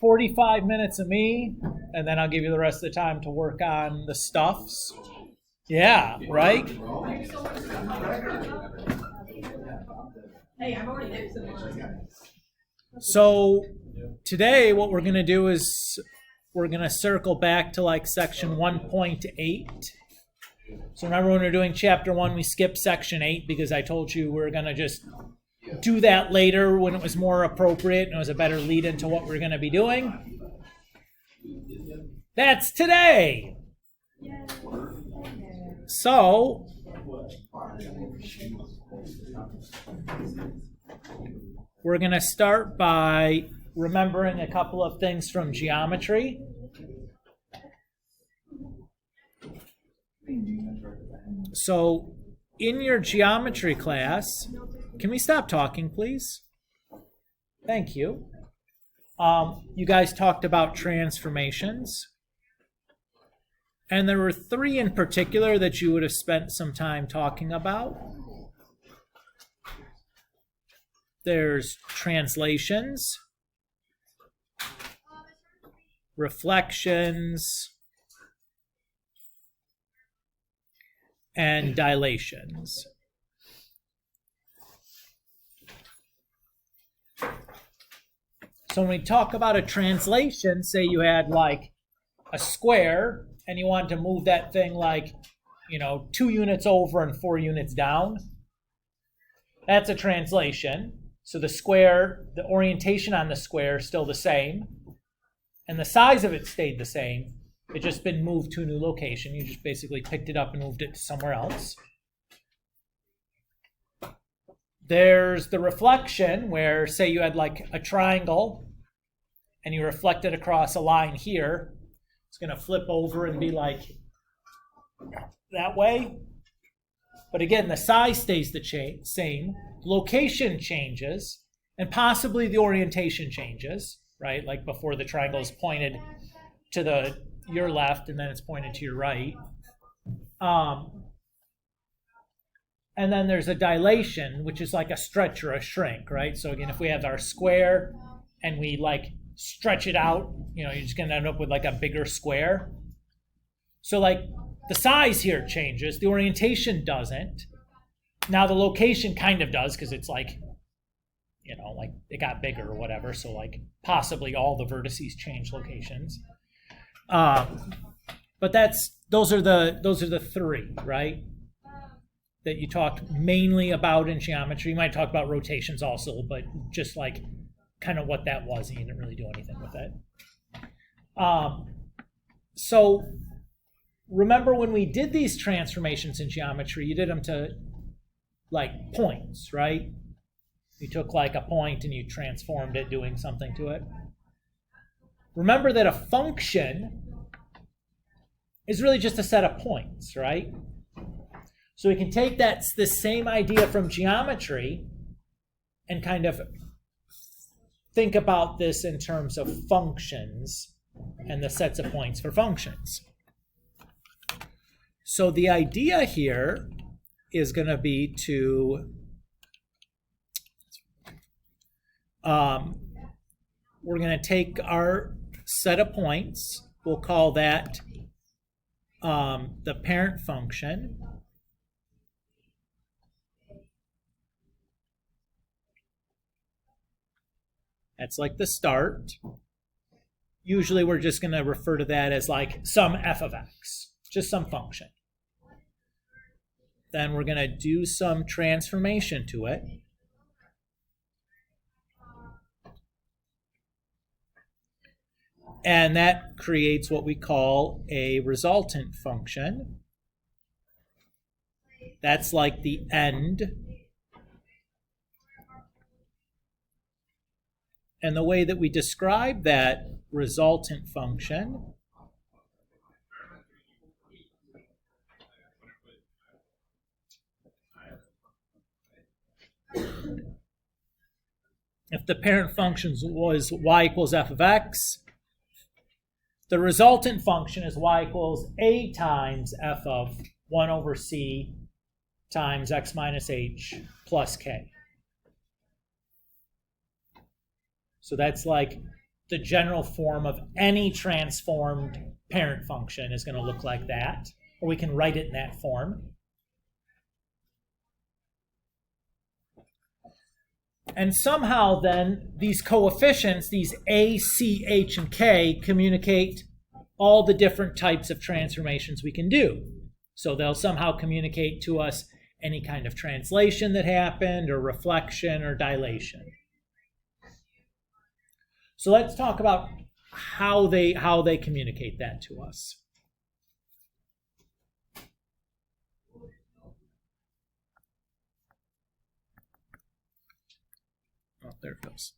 45 minutes of me, and then I'll give you the rest of the time to work on the stuffs. Yeah, right? Hey, I've already hit some. So today what we're going to do is we're going to circle back to like section 1.8. So remember when we were doing chapter 1, we skipped section 8 because I told you we were going to just do that later when it was more appropriate and it was a better lead into what we're going to be doing. That's today. So we're going to start by remembering a couple of things from geometry. So in your geometry class, can we stop talking, please? Thank you. You guys talked about transformations. And there were 3 in particular that you would have spent some time talking about. There's translations, reflections, and dilations. So when we talk about a translation, say you had like a square and you wanted to move that thing like, 2 units over and 4 units down. That's a translation. So the square, the orientation on the square is still the same. And the size of it stayed the same. It's just been moved to a new location. You just basically picked it up and moved it to somewhere else. There's the reflection where, say you had like a triangle and you reflect it across a line here. It's going to flip over and be like that way. But again, the size stays the same. Location changes, and possibly the orientation changes, right? Like before the triangle is pointed to your left, and then it's pointed to your right. And then there's a dilation, which is like a stretch or a shrink, right? So again, if we have our square and we like stretch it out, you're just going to end up with like a bigger square. So like the size here changes, the orientation doesn't. Now the location kind of does because it's like, like it got bigger or whatever. So like possibly all the vertices change locations. But those are the 3, right? That you talked mainly about in geometry. You might talk about rotations also, but just like kind of what that was, and you didn't really do anything with it. So remember when we did these transformations in geometry, you did them to like points, right? You took like a point and you transformed it doing something to it. Remember that a function is really just a set of points, right? So we can take the same idea from geometry and kind of think about this in terms of functions and the sets of points for functions. So the idea here is going to be to we're going to take our set of points. We'll call that the parent function. That's like the start. Usually we're just going to refer to that as like some f of x, just some function. Then we're going to do some transformation to it. And that creates what we call a resultant function. That's like the end. And the way that we describe that resultant function if the parent function was y equals f of x, the resultant function is y equals a times f of 1 over c times x minus h plus k. So that's like the general form of any transformed parent function is going to look like that, or we can write it in that form. And somehow then these coefficients, these A, C, H, and K, communicate all the different types of transformations we can do. So they'll somehow communicate to us any kind of translation that happened, or reflection, or dilation. So let's talk about how they communicate that to us. Oh, there it goes.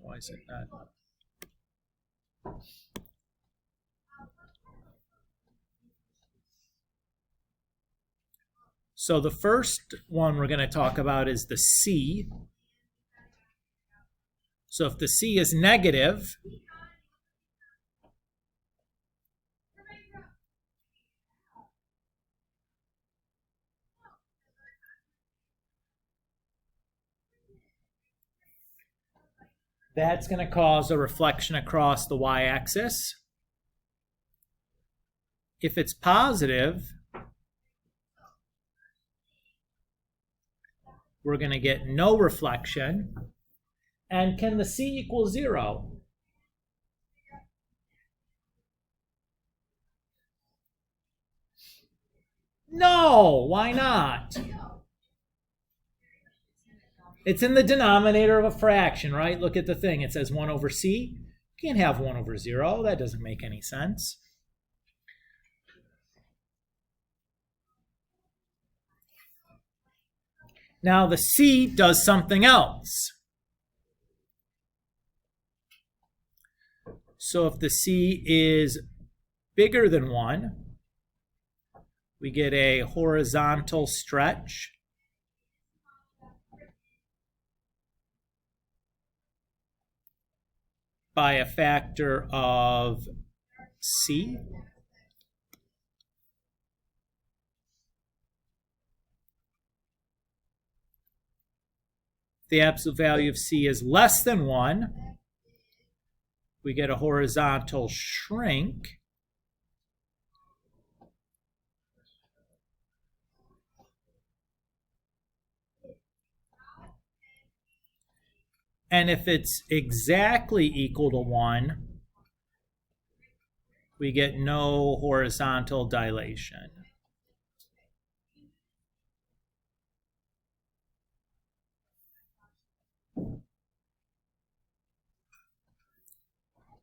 Why is it not? So the first one we're going to talk about is the C. So if the C is negative, that's going to cause a reflection across the y-axis. If it's positive, we're going to get no reflection. And can the C equal 0? No, why not? It's in the denominator of a fraction, right? Look at the thing. It says 1 over C. You can't have 1 over 0. That doesn't make any sense. Now the C does something else. So if the C is bigger than 1, we get a horizontal stretch. By a factor of C. The absolute value of C is less than 1. We get a horizontal shrink. And if it's exactly equal to 1, we get no horizontal dilation.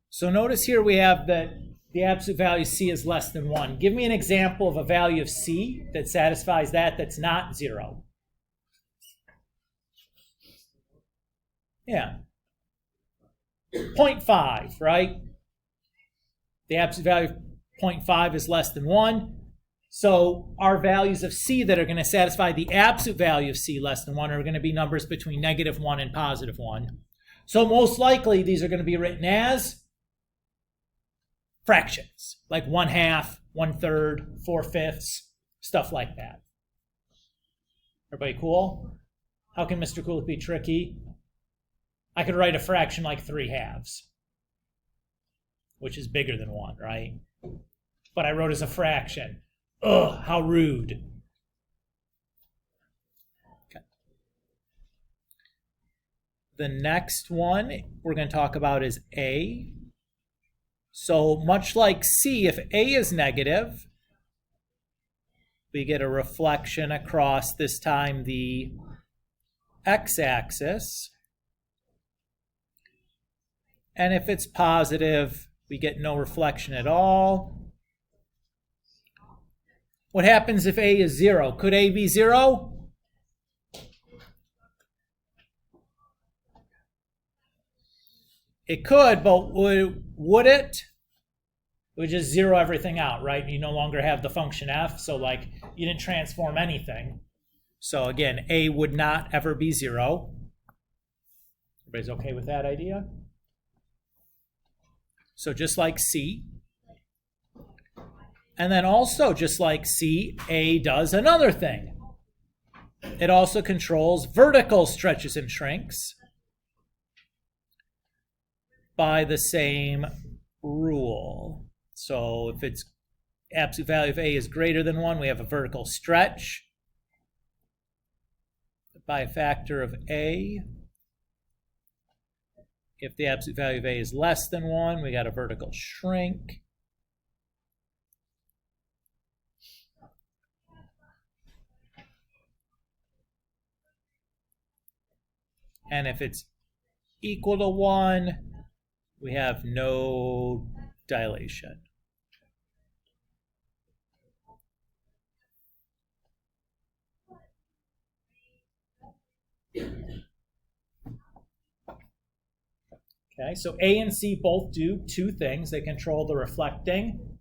So notice here we have that the absolute value of C is less than 1. Give me an example of a value of C that satisfies that, that's not 0. Yeah. 0.5, right? The absolute value of 0.5 is less than 1. So our values of C that are going to satisfy the absolute value of C less than 1 are going to be numbers between -1 and +1. So most likely these are going to be written as fractions, like 1/2, 1/3, 4/5, stuff like that. Everybody cool? How can Mr. Kulik be tricky? I could write a fraction like 3/2, which is bigger than 1, right? But I wrote as a fraction. Ugh, how rude. Okay. The next one we're going to talk about is A. So much like C, if A is negative, we get a reflection across, this time, the x-axis. And if it's positive, we get no reflection at all. What happens if A is 0? Could A be 0? It could, but would it? It would just zero everything out, right? You no longer have the function f, so like you didn't transform anything. So again, A would not ever be 0. Everybody's okay with that idea? So just like C. And then also, just like C, A does another thing. It also controls vertical stretches and shrinks by the same rule. So if its absolute value of a is greater than 1, we have a vertical stretch by a factor of a. If the absolute value of a is less than 1, we got a vertical shrink. And if it's equal to 1, we have no dilation. Okay, so A and C both do two things. They control the reflecting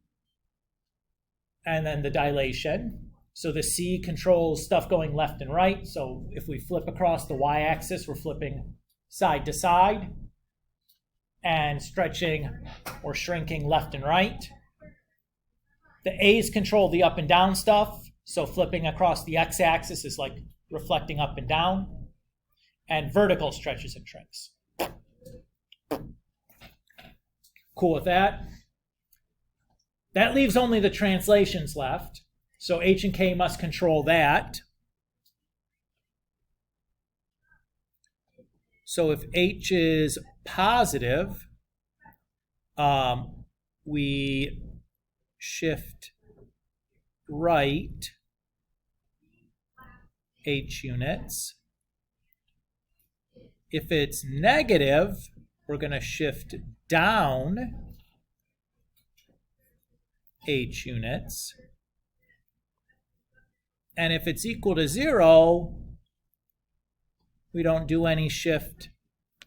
and then the dilation. So the C controls stuff going left and right. So if we flip across the y-axis, we're flipping side to side and stretching or shrinking left and right. The A's control the up and down stuff. So flipping across the x-axis is like reflecting up and down. And vertical stretches and shrinks. Cool with that? That leaves only the translations left. So H and K must control that. So if H is positive, we shift right H units. If it's negative, we're going to shift down H units. And if it's equal to 0, we don't do any shift.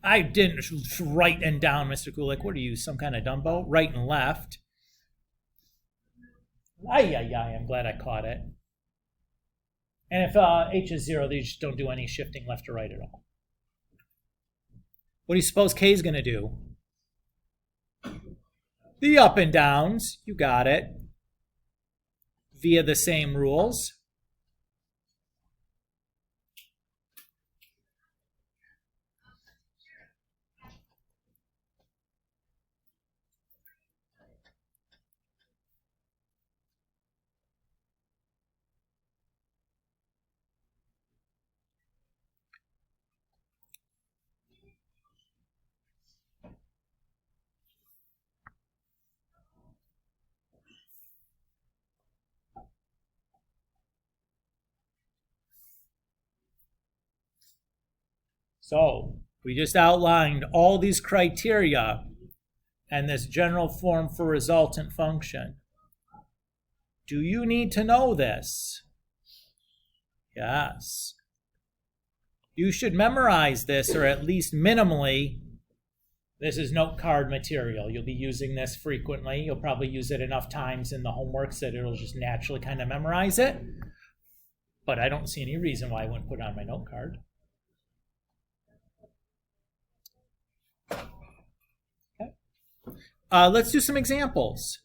I didn't right and down, Mr. Kulik. What are you, some kind of Dumbo? Right and left. I'm glad I caught it. And if H is 0, they just don't do any shifting left or right at all. What do you suppose K is going to do? The up and downs, you got it, via the same rules. So we just outlined all these criteria and this general form for resultant function. Do you need to know this? Yes. You should memorize this, or at least minimally. This is note card material. You'll be using this frequently. You'll probably use it enough times in the homeworks that it'll just naturally kind of memorize it. But I don't see any reason why I wouldn't put it on my note card. Let's do some examples.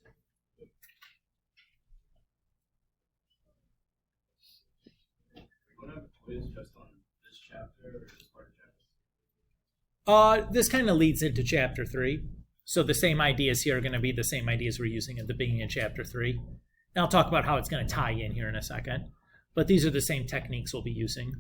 This kind of leads into chapter 3. So the same ideas here are going to be the same ideas we're using at the beginning of chapter 3. And I'll talk about how it's going to tie in here in a second. But these are the same techniques we'll be using.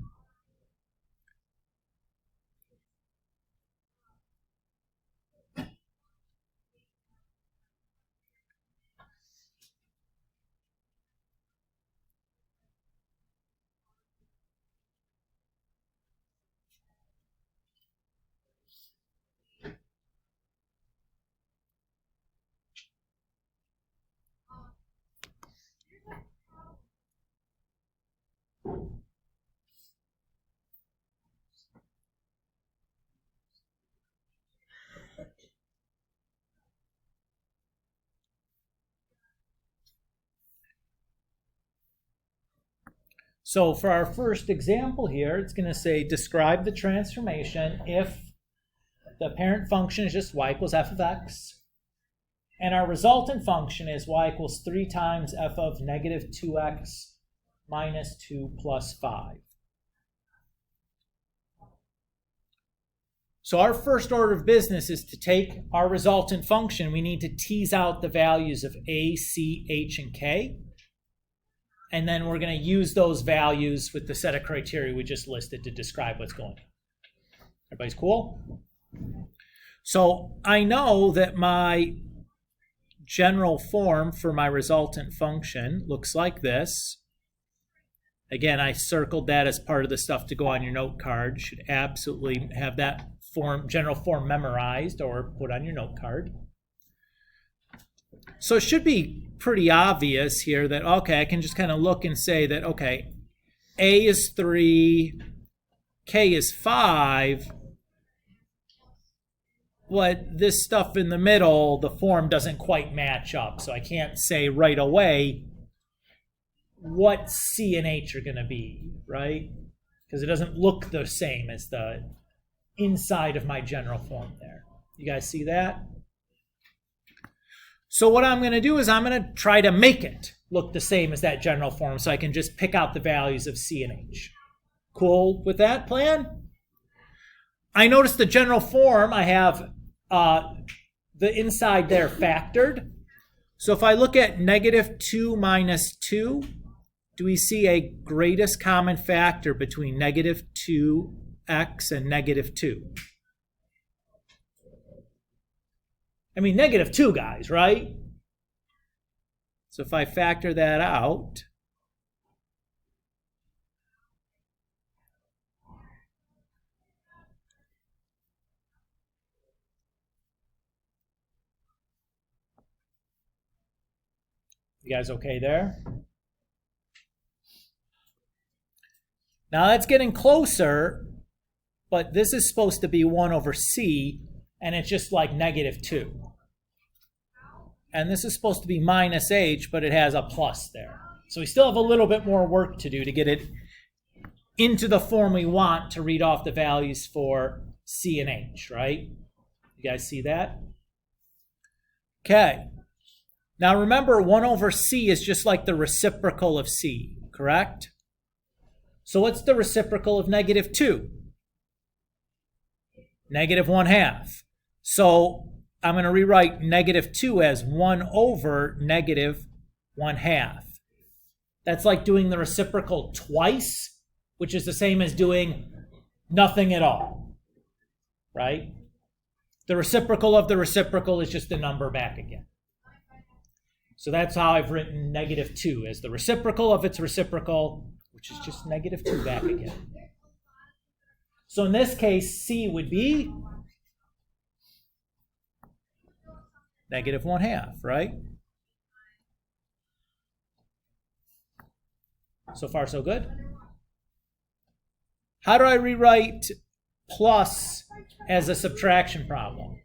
So for our first example here, it's going to say describe the transformation if the parent function is just y equals f of x, and our resultant function is y equals 3 times f of negative 2x minus 2 plus 5. So our first order of business is to take our resultant function. We need to tease out the values of a, c, h, and k. And then we're going to use those values with the set of criteria we just listed to describe what's going on. Everybody's cool? So I know that my general form for my resultant function looks like this. Again, I circled that as part of the stuff to go on your note card. You should absolutely have that general form memorized or put on your note card. So it should be pretty obvious here that, okay, I can just kind of look and say that, okay, A is 3, K is 5, but this stuff in the middle, the form doesn't quite match up. So I can't say right away what C and H are going to be, right? Because it doesn't look the same as the inside of my general form there. You guys see that? So what I'm going to do is I'm going to try to make it look the same as that general form so I can just pick out the values of C and H. Cool with that plan? I notice the general form, I have the inside there factored. So if I look at -2 minus 2, do we see a greatest common factor between -2x and -2? I mean, -2, guys, right? So if I factor that out, you guys okay there? Now that's getting closer, but this is supposed to be 1 over c, and it's just like -2. And this is supposed to be minus h, but it has a plus there. So we still have a little bit more work to do to get it into the form we want to read off the values for c and h, right? You guys see that? Okay. Now remember, 1 over c is just like the reciprocal of c, correct? So what's the reciprocal of -2? -1/2. So I'm going to rewrite -2 as 1 over -1/2. That's like doing the reciprocal twice, which is the same as doing nothing at all, right? The reciprocal of the reciprocal is just the number back again. So that's how I've written -2 as the reciprocal of its reciprocal, which is just -2 back again. So in this case, C would be -1/2, right? So far, so good. How do I rewrite plus as a subtraction problem?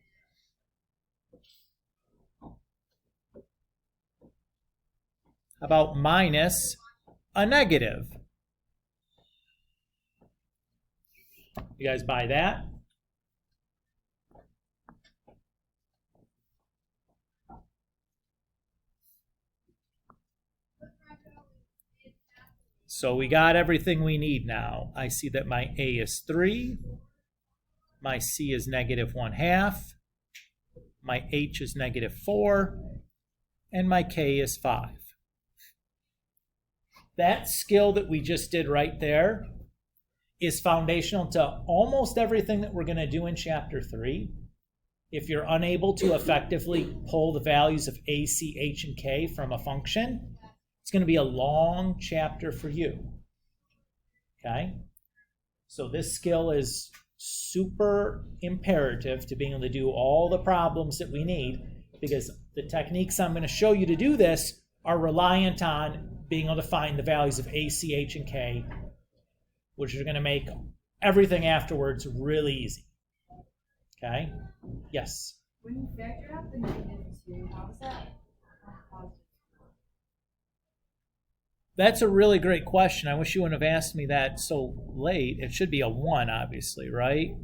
How about minus a negative? You guys buy that? So we got everything we need now. I see that my A is 3, my C is -1/2, my H is -4, and my K is 5. That skill that we just did right there is foundational to almost everything that we're going to do in Chapter 3. If you're unable to effectively pull the values of A, C, H, and K from a function, it's going to be a long chapter for you. Okay? So this skill is super imperative to being able to do all the problems that we need, because the techniques I'm going to show you to do this are reliant on being able to find the values of A, C, H, and K, which are going to make everything afterwards really easy. Okay? Yes? When you factor out the -2, how is that positive? That's a really great question. I wish you wouldn't have asked me that so late. It should be a 1, obviously, right?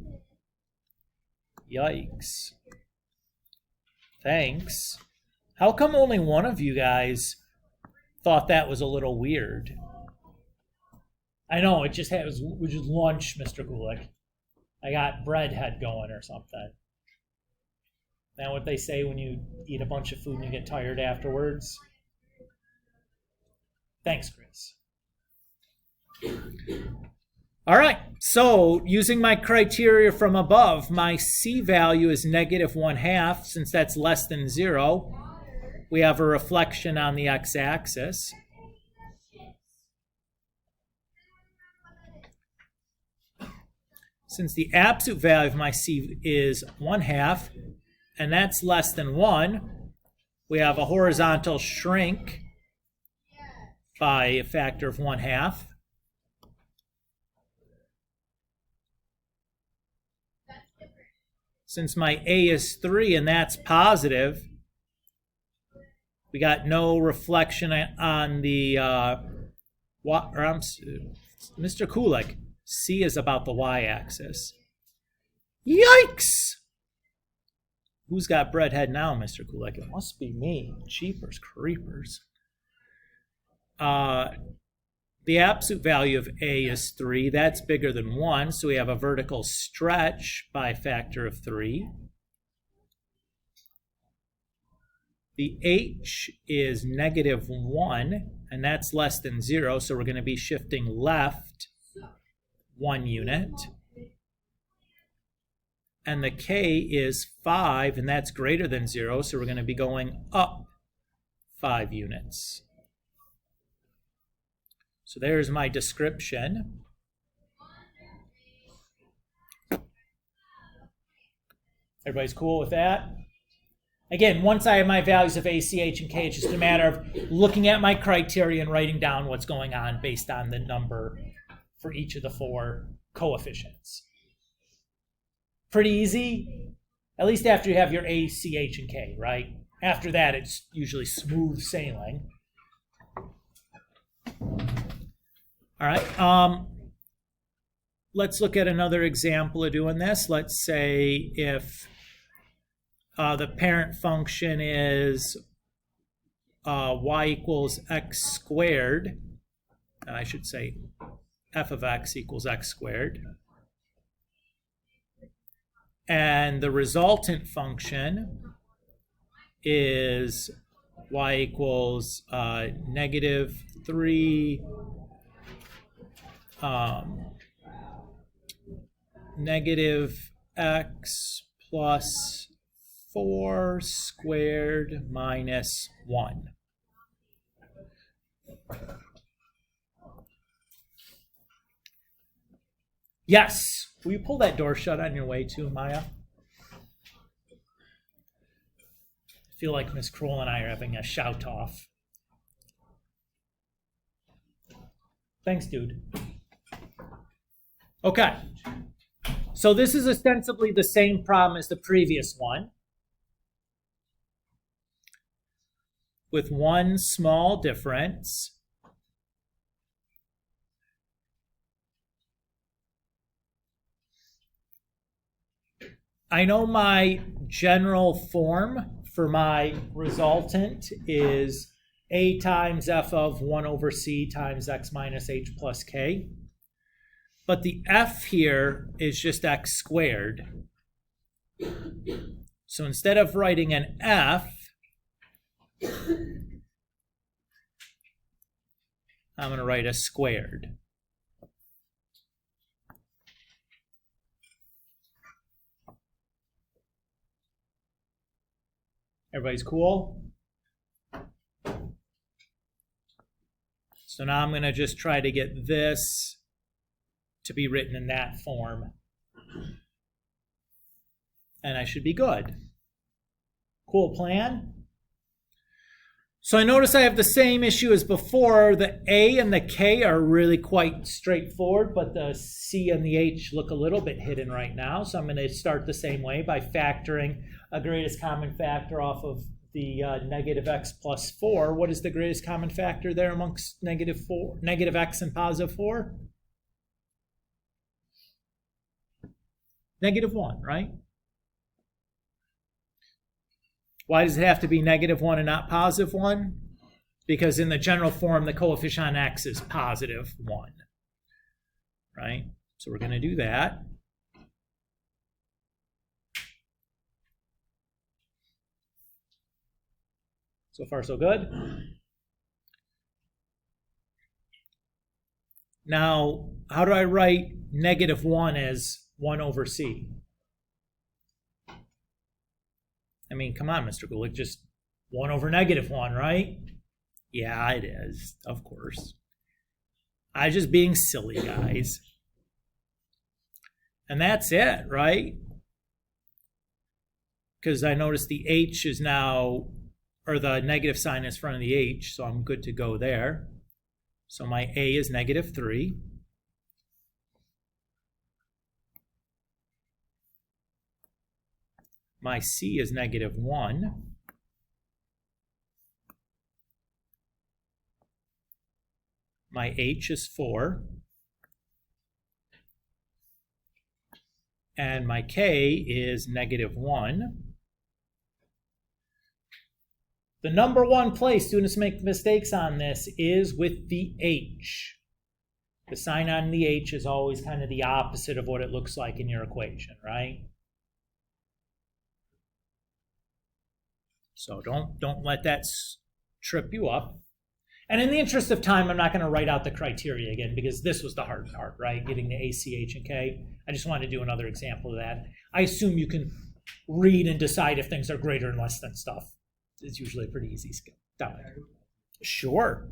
Yikes. Thanks. How come only one of you guys thought that was a little weird? I know, it just was lunch, Mr. Gulick. I got bread head going or something. Is that what they say when you eat a bunch of food and you get tired afterwards? Thanks, Chris. All right, so using my criteria from above, my C value is -1/2. Since that's less than 0, we have a reflection on the x-axis. Since the absolute value of my C is 1/2, and that's less than 1, we have a horizontal shrink by a factor of 1/2. Since my A is 3 and that's positive, we got no reflection on the, Mr. Kulik, C is about the y-axis. Yikes! Who's got bread head now, Mr. Kulik? It must be me. Cheapers creepers. The absolute value of A is 3. That's bigger than 1, so we have a vertical stretch by a factor of 3. The H is -1, and that's less than 0, so we're going to be shifting left 1 unit. And the K is 5, and that's greater than 0, so we're going to be going up 5 units. So there's my description. Everybody's cool with that? Again, once I have my values of A, C, H, and K, it's just a matter of looking at my criteria and writing down what's going on based on the number for each of the 4 coefficients. Pretty easy, at least after you have your A, C, H, and K, right? After that, it's usually smooth sailing. All right, let's look at another example of doing this. Let's say if the parent function is y equals x squared, and I should say f of x equals x squared, and the resultant function is y equals -3 negative x plus 4 squared minus 1. Yes. Will you pull that door shut on your way too, Maya? I feel like Miss Kroll and I are having a shout-off. Thanks, dude. Okay. So this is ostensibly the same problem as the previous one, with one small difference. I know my general form for my resultant is A times f of 1 over c times x minus h plus k. But the f here is just x squared. So instead of writing an f, I'm going to write a squared. Everybody's cool? So now I'm going to just try to get this to be written in that form. And I should be good. Cool plan? So I notice I have the same issue as before. The A and the K are really quite straightforward, but the C and the H look a little bit hidden right now. So I'm going to start the same way by factoring a greatest common factor off of the negative x plus 4. What is the greatest common factor there amongst negative x and positive 4? -1, right? Why does it have to be -1 and not +1? Because in the general form, the coefficient on x is +1, right? So we're going to do that. So far, so good. Now, how do I write -1 as 1 over c? I mean, come on, Mr. Gulick, just 1 over -1, right? Yeah, it is, of course. I'm just being silly, guys. And that's it, right? Because I noticed the h is now, or the negative sign is in front of the h, so I'm good to go there. So my a is -3. My c is -1. My h is 4. And my k is -1. The number one place students make mistakes on this is with the h. The sign on the h is always kind of the opposite of what it looks like in your equation, right? So don't let that trip you up. And in the interest of time, I'm not going to write out the criteria again because this was the hard part, right? Getting the A, C, H, and K. I just wanted to do another example of that. I assume you can read and decide if things are greater and less than stuff. It's usually a pretty easy skill. Sure.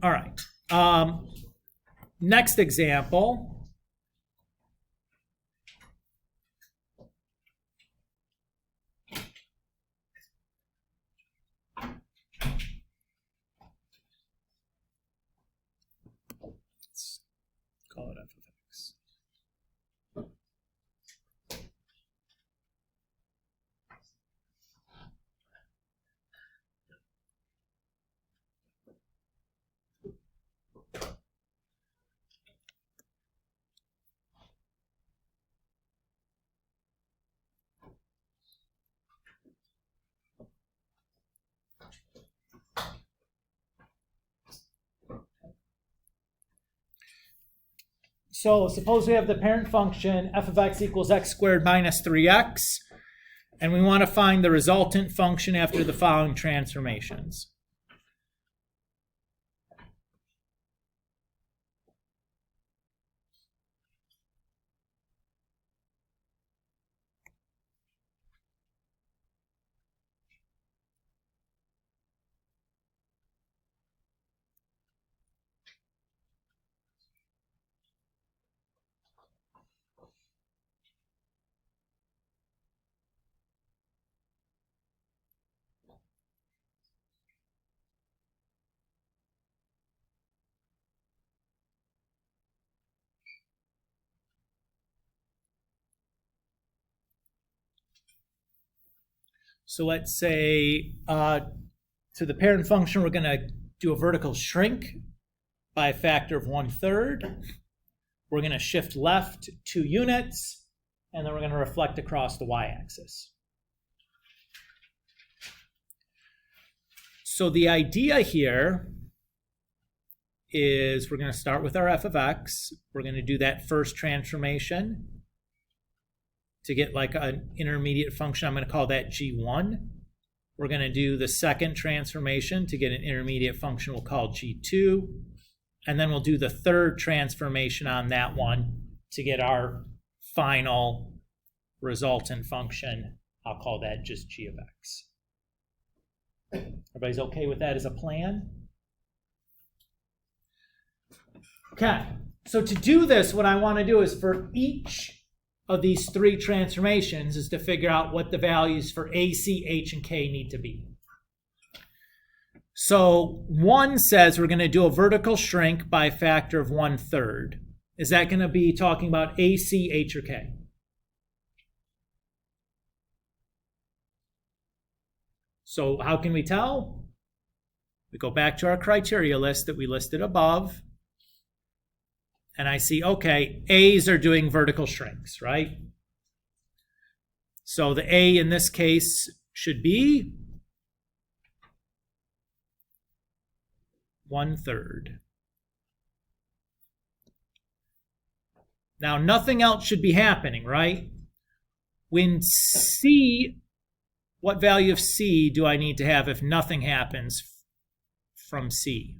All right. Next example. Let's call it f of x. So suppose we have the parent function f of x equals x squared minus 3x, and we want to find the resultant function after the following transformations. So let's say to the parent function, we're going to do a vertical shrink by a factor of 1/3. We're going to shift left 2 units, and then we're going to reflect across the y-axis. So the idea here is we're going to start with our f of x. We're going to do that first transformation to get like an intermediate function. I'm going to call that g1. We're going to do the second transformation to get an intermediate function we'll call g2. And then we'll do the third transformation on that one to get our final resultant function. I'll call that just g of x. Everybody's okay with that as a plan? Okay, so to do this, what I want to do is for each of these 3 transformations is to figure out what the values for A, C, H, and K need to be. So 1 says we're going to do a vertical shrink by a factor of 1/3. Is that going to be talking about A, C, H, or K? So how can we tell? We go back to our criteria list that we listed above. And I see, okay, A's are doing vertical shrinks, right? So the A in this case should be 1/3. Now, nothing else should be happening, right? When C what value of C do I need to have if nothing happens from C?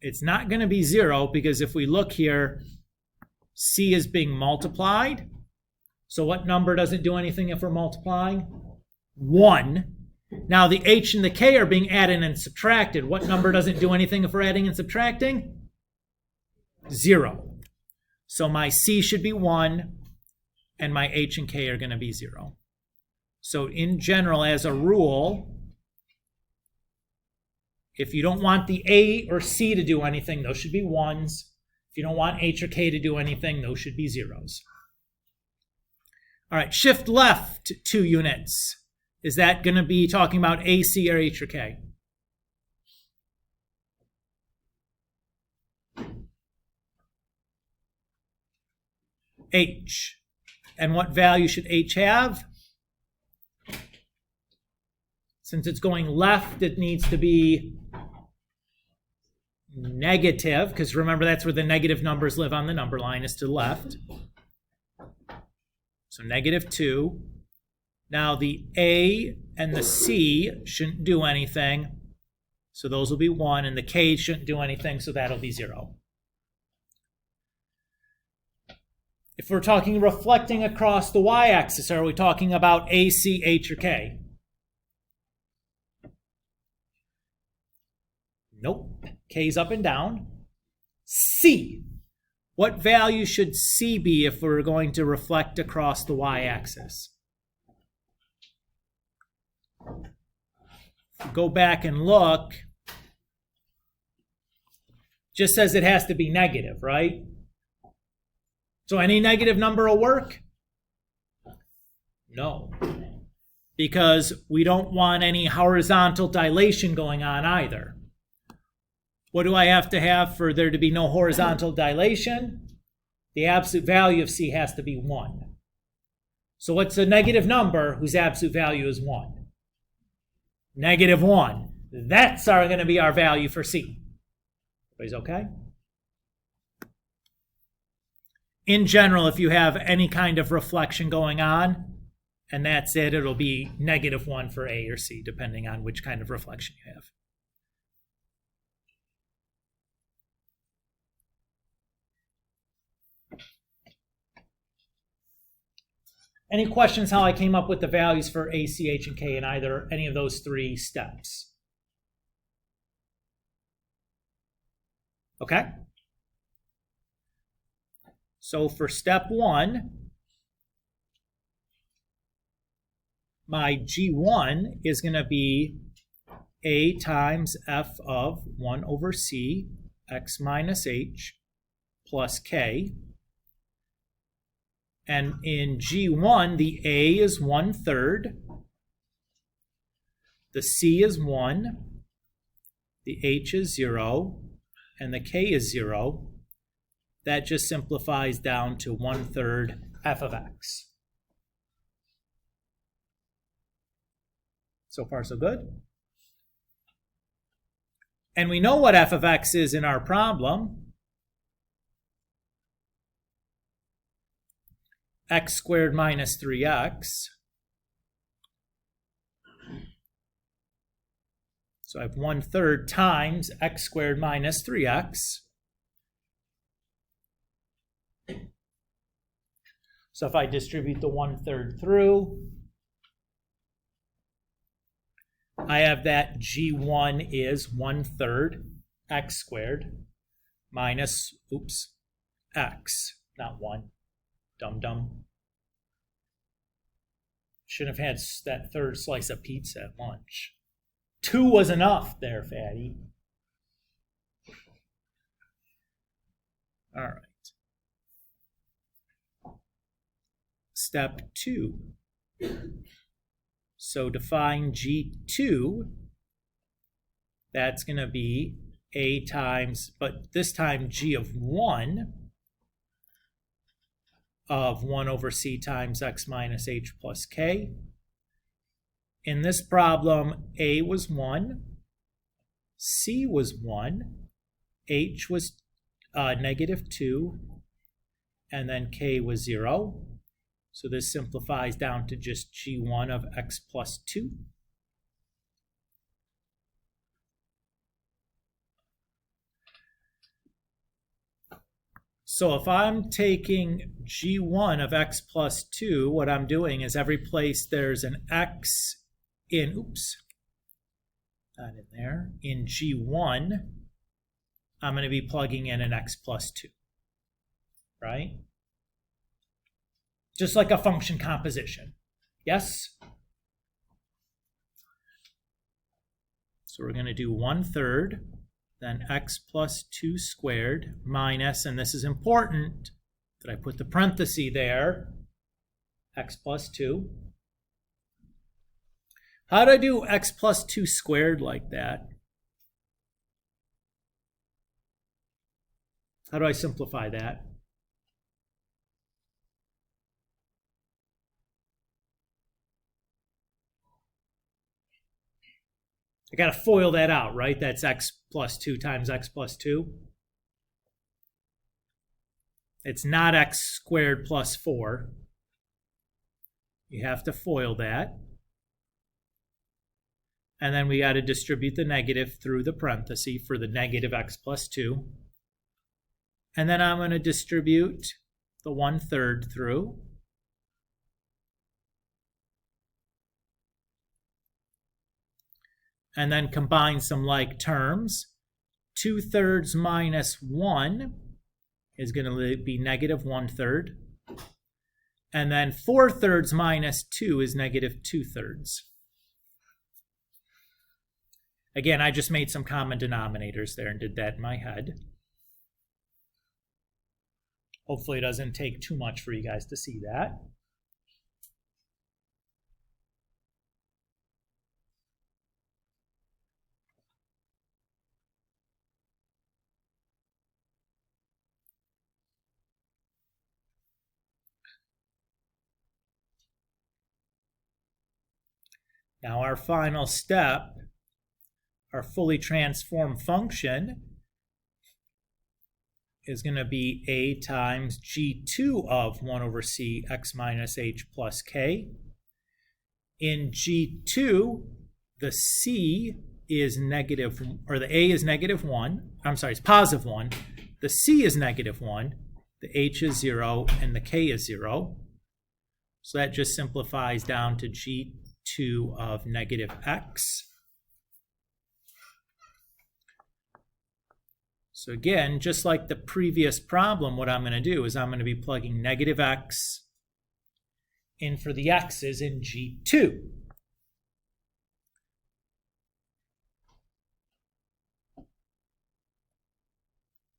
It's not going to be 0 because if we look here, C is being multiplied. So what number doesn't do anything if we're multiplying? 1. Now the H and the K are being added and subtracted. What number doesn't do anything if we're adding and subtracting? 0. So my C should be 1 and my H and K are going to be 0. So in general, as a rule, if you don't want the A or C to do anything, those should be 1s. If you don't want H or K to do anything, those should be 0s. All right, shift left 2 units. Is that going to be talking about A, C, or H or K? H. And what value should H have? Since it's going left, it needs to be negative, because remember that's where the negative numbers live on the number line, is to the left. So -2. Now the A and the C shouldn't do anything, so those will be 1, and the K shouldn't do anything, so that'll be 0. If we're talking reflecting across the y-axis, are we talking about A, C, H, or K? Nope. K's up and down. C. What value should C be if we're going to reflect across the y-axis? Go back and look. Just says it has to be negative, right? So any negative number will work? No. Because we don't want any horizontal dilation going on either. What do I have to have for there to be no horizontal dilation? The absolute value of C has to be 1. So what's a negative number whose absolute value is 1? -1. That's going to be our value for C. Everybody's okay? In general, if you have any kind of reflection going on, and that's it, it'll be -1 for A or C, depending on which kind of reflection you have. Any questions how I came up with the values for A, C, H, and K in any of those 3 steps? Okay? So for step 1, my G1 is going to be A times F of 1 over C, X minus H, plus K. And in G1, the A is 1/3, the C is 1, the H is 0, and the K is 0. That just simplifies down to 1/3 f of x. So far, so good. And we know what f of x is in our problem. X squared minus 3x. So I have 1/3 times x squared minus 3x. So if I distribute the 1/3 through, I have that G1 is 1/3 x squared minus, x, not 1. Dum-dum. Should have had that 3rd slice of pizza at lunch. 2 was enough there, fatty. All right. Step 2. So to find G2, that's going to be A times, but this time G of 1 of 1 over C times X minus H plus K. In this problem, A was 1, C was 1, H was -2, and then k was 0. So this simplifies down to just g1 of x plus 2. So if I'm taking g1 of x plus 2, what I'm doing is every place there's an x in, not in there, in g1, I'm going to be plugging in an x plus 2, right? Just like a function composition. Yes? So we're going to do 1/3, then x plus 2 squared minus, and this is important that I put the parenthesis there, x plus 2. How do I do x plus 2 squared like that? How do I simplify that? I got to FOIL that out, right? That's x plus 2 times x plus 2. It's not x squared plus 4. You have to FOIL that. And then we got to distribute the negative through the parenthesis for the negative x plus 2. And then I'm going to distribute the 1/3 through. And then combine some like terms. 2/3 minus 1 is going to be negative 1/3. And then 4/3 minus 2 is negative 2/3. Again, I just made some common denominators there and did that in my head. Hopefully it doesn't take too much for you guys to see that. Now our final step, our fully transformed function, is going to be a times g2 of 1 over c x minus h plus k. In g2, the c is negative, or the a is negative 1. I'm sorry, it's positive 1. The c is negative 1. The h is 0, and the k is 0. So that just simplifies down to g2 of negative x. So again, just like the previous problem, what I'm going to do is I'm going to be plugging negative x in for the x's in g2.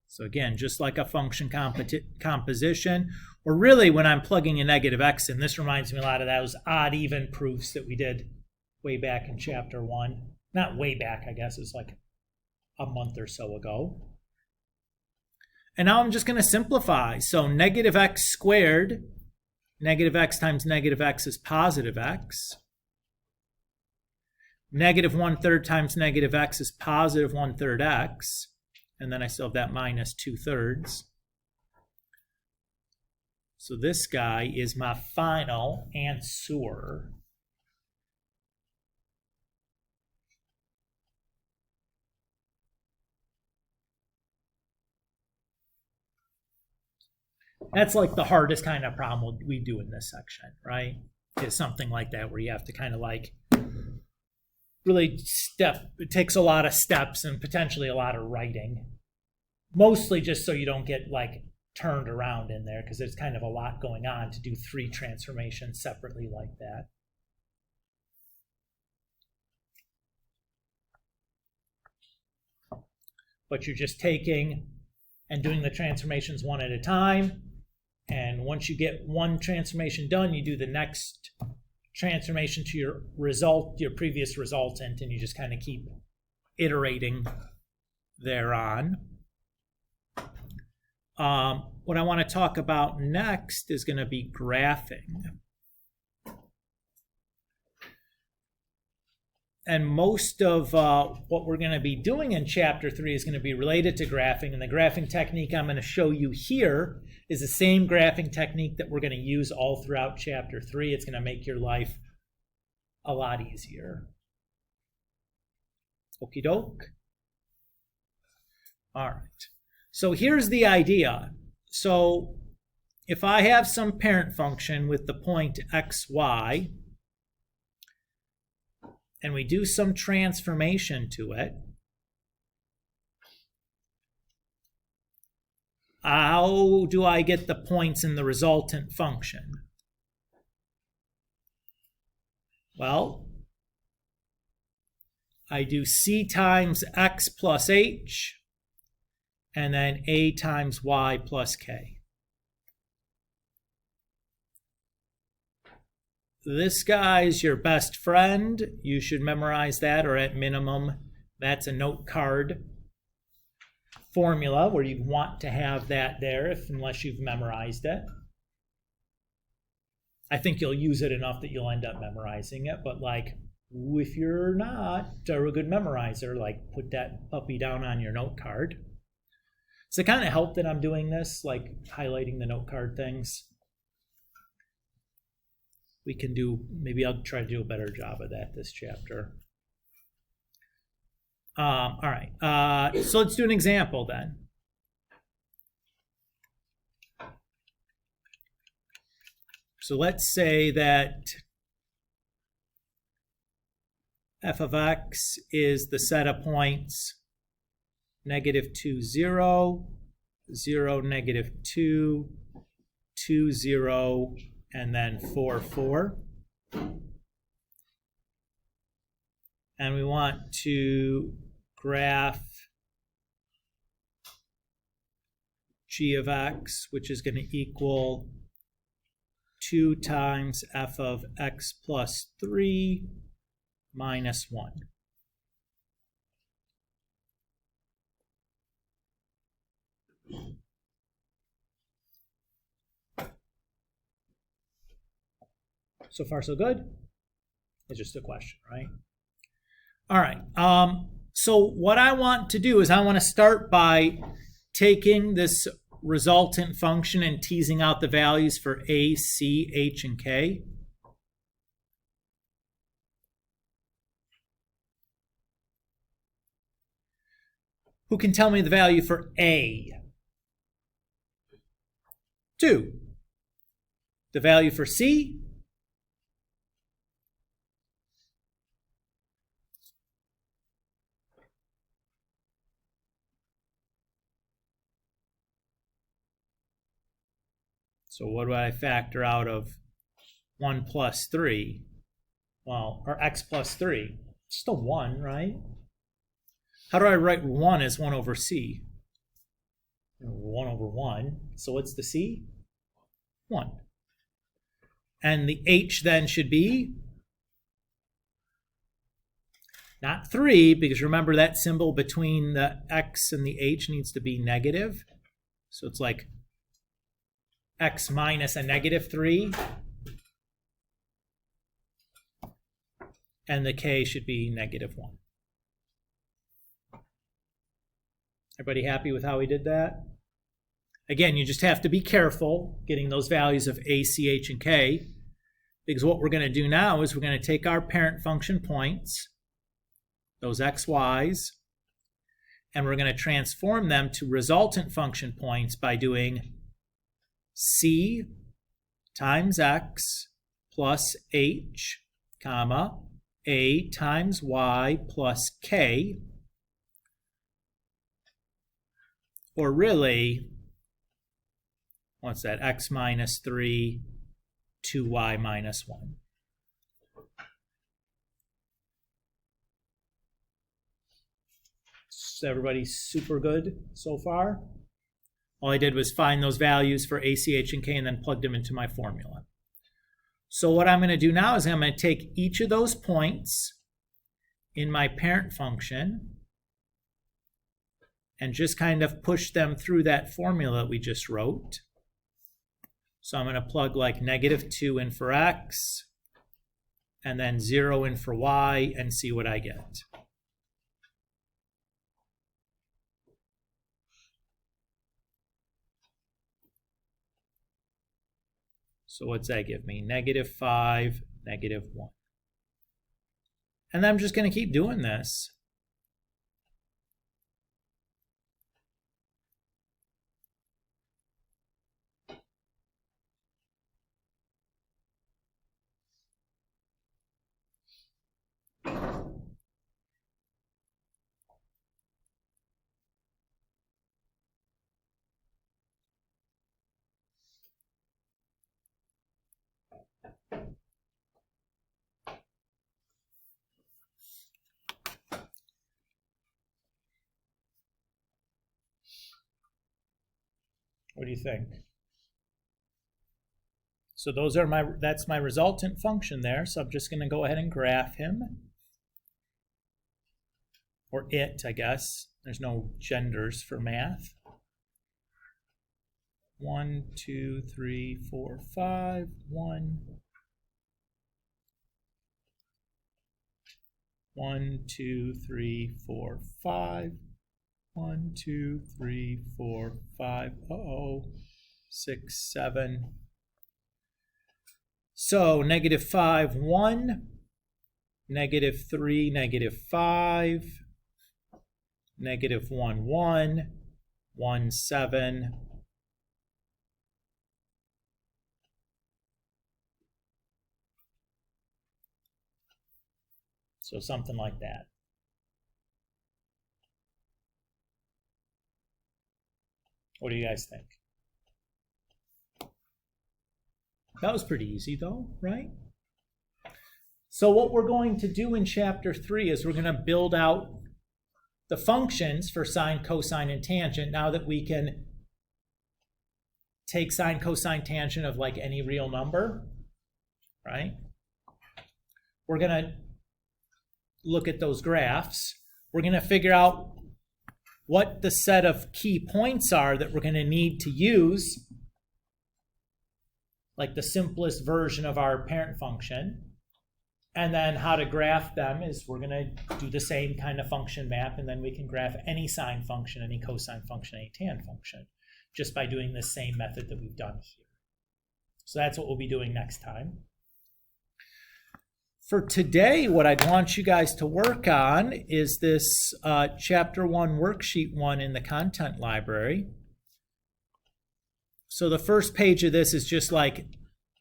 So again, just like a function composition, or really when I'm plugging a negative x in, this reminds me a lot of those odd-even proofs that we did way back in chapter 1. Not way back, I guess, it's like a month or so ago. And now I'm just going to simplify. So negative x squared, negative x times negative x is positive x. Negative 1/3 times negative x is positive 1/3 x. And then I still have that minus 2/3. So this guy is my final answer. That's like the hardest kind of problem we do in this section, right? Is something like that where you have to kind of like really it takes a lot of steps and potentially a lot of writing. Mostly just so you don't get like turned around in there, because there's kind of a lot going on to do 3 transformations separately like that. But you're just taking and doing the transformations one at a time. And once you get one transformation done, you do the next transformation to your result, your previous resultant, and you just kind of keep iterating thereon. What I want to talk about next is going to be graphing. And most of what we're going to be doing in Chapter 3 is going to be related to graphing. And the graphing technique I'm going to show you here is the same graphing technique that we're going to use all throughout Chapter 3. It's going to make your life a lot easier. Okie doke. All right. So here's the idea. So if I have some parent function with the point xy, and we do some transformation to it, how do I get the points in the resultant function? Well, I do c times x plus h, and then a times y plus k. This guy's your best friend. You should memorize that, or at minimum, that's a note card formula where you'd want to have that there unless you've memorized it. I think you'll use it enough that you'll end up memorizing it, but like if you're not a good memorizer, like put that puppy down on your note card. Does it kind of help that I'm doing this, like highlighting the note card things? We can do, maybe I'll try to do a better job of that this chapter. All right, so let's do an example then. So let's say that f of x is the set of points -2, 0, 0, -2, 2, 0, and then 4, 4. And we want to graph g of x, which is going to equal 2 times f of x plus 3 minus 1. So far, so good? It's just a question, right? All right. So what I want to do is I want to start by taking this resultant function and teasing out the values for a, c, h, and k. Who can tell me the value for a? 2. The value for c? So what do I factor out of 1 plus 3? Well, or x plus 3. It's still 1, right? How do I write 1 as 1 over c? 1 over 1. So what's the c? 1. And the h then should be not 3, because remember that symbol between the x and the h needs to be negative. So it's like x minus a -3. And the k should be -1. Everybody happy with how we did that? Again, you just have to be careful getting those values of a, c, h, and k, because what we're going to do now is we're going to take our parent function points, those x, y's, and we're going to transform them to resultant function points by doing c times x plus h, comma, a times y plus k, or really, what's that, x minus 3, 2y minus 1. So everybody super good so far? All I did was find those values for a, c, h, and k and then plugged them into my formula. So what I'm going to do now is I'm going to take each of those points in my parent function and just kind of push them through that formula that we just wrote. So I'm going to plug like -2 in for x, and then 0 in for y, and see what I get. So what's that give me? -5, -1. And I'm just going to keep doing this. What do you think? So that's my resultant function there. So I'm just going to go ahead and graph him. Or it, I guess. There's no genders for math. 1, 2, 3, 4, 5, 1. 1, 2, 3, 4, 5. 1, 2, 3, 4, 5. 6, 7. So -5, 1. -3, -5. -1, 1. 1, 7. So something like that. What do you guys think? That was pretty easy though, right? So what we're going to do in chapter 3 is we're going to build out the functions for sine, cosine, and tangent now that we can take sine, cosine, tangent of like any real number, right? We're going to look at those graphs. We're going to figure out what the set of key points are that we're going to need to use, like the simplest version of our parent function. And then how to graph them is we're going to do the same kind of function map, and then we can graph any sine function, any cosine function, any tan function, just by doing the same method that we've done here. So that's what we'll be doing next time. For today, what I'd want you guys to work on is this Chapter 1, Worksheet 1 in the content library. So the first page of this is just like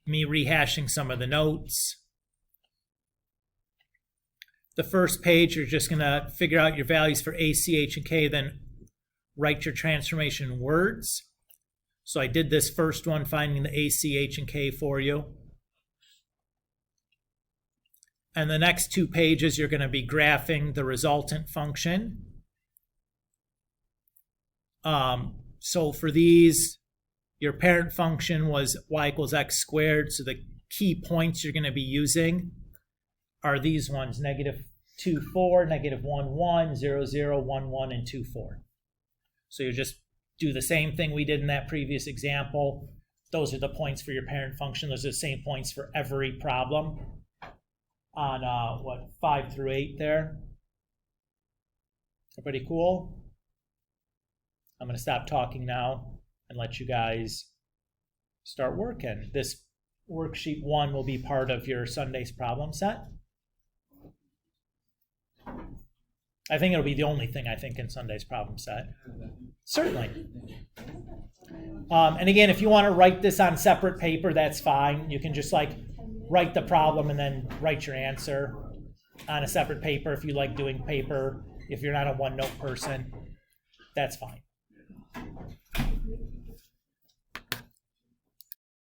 me rehashing some of the notes. The first page, you're just going to figure out your values for A, C, H, and K, then write your transformation in words. So I did this first one, finding the A, C, H, and K for you. And the next 2 pages, you're going to be graphing the resultant function. So for these, your parent function was y equals x squared. So the key points you're going to be using are these ones, -2, 4, -1, 1, 0, 0, 1, 1, and 2, 4. So you just do the same thing we did in that previous example. Those are the points for your parent function. Those are the same points for every problem on 5 through 8 there. Everybody cool? I'm going to stop talking now and let you guys start working. This worksheet 1 will be part of your Sunday's problem set. I think it'll be the only thing I think in Sunday's problem set. Certainly. And again, if you want to write this on separate paper, that's fine. You can just like write the problem and then write your answer on a separate paper if you like doing paper. If you're not a OneNote person, that's fine.